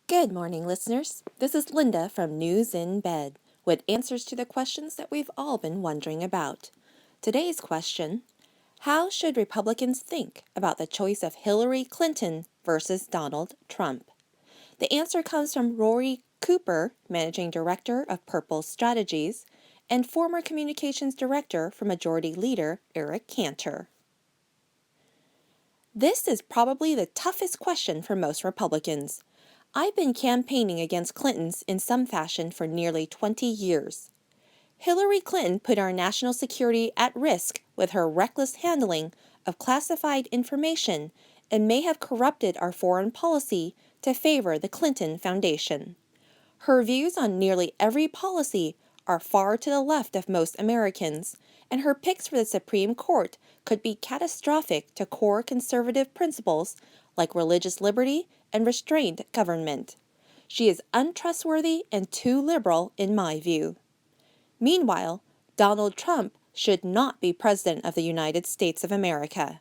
Good morning, listeners. This is Linda from News in Bed with answers to the questions that we've all been wondering about. Today's question: how should Republicans think about the choice of Hillary Clinton versus Donald Trump? The answer comes from Rory Cooper, Managing Director of Purple Strategies, and former Communications Director for Majority Leader Eric Cantor. This is probably the toughest question for most Republicans. I've been campaigning against Clintons in some fashion for nearly 20 years. Hillary Clinton put our national security at risk with her reckless handling of classified information and may have corrupted our foreign policy to favor the Clinton Foundation. Her views on nearly every policy are far to the left of most Americans, and her picks for the Supreme Court could be catastrophic to core conservative principles like religious liberty and restrained government. She is untrustworthy and too liberal in my view. Meanwhile, Donald Trump should not be President of the United States of America.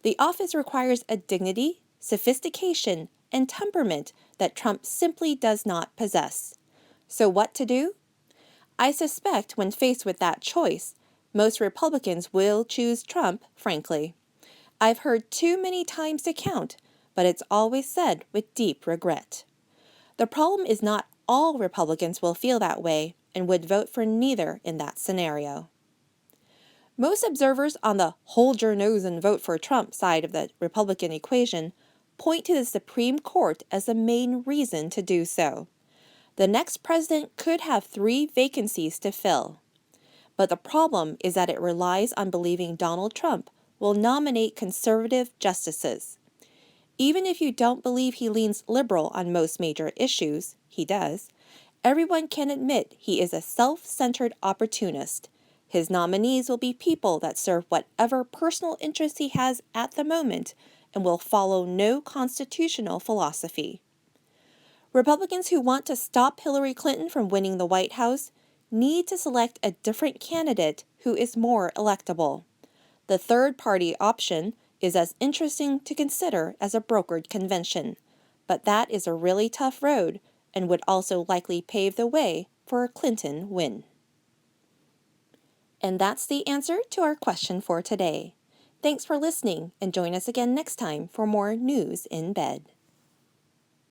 The office requires a dignity, sophistication, and temperament that Trump simply does not possess. So what to do? I suspect when faced with that choice, most Republicans will choose Trump, frankly. I've heard too many times to count, but it's always said with deep regret. The problem is not all Republicans will feel that way and would vote for neither in that scenario. Most observers on the hold your nose and vote for Trump side of the Republican equation point to the Supreme Court as the main reason to do so. The next president could have 3 vacancies to fill. But the problem is that it relies on believing Donald Trump will nominate conservative justices. Even if you don't believe he leans liberal on most major issues, he does, everyone can admit he is a self-centered opportunist. His nominees will be people that serve whatever personal interest he has at the moment and will follow no constitutional philosophy. Republicans who want to stop Hillary Clinton from winning the White House need to select a different candidate who is more electable. The third-party option is as interesting to consider as a brokered convention, but that is a really tough road and would also likely pave the way for a Clinton win. And that's the answer to our question for today. Thanks for listening, and join us again next time for more News in Bed.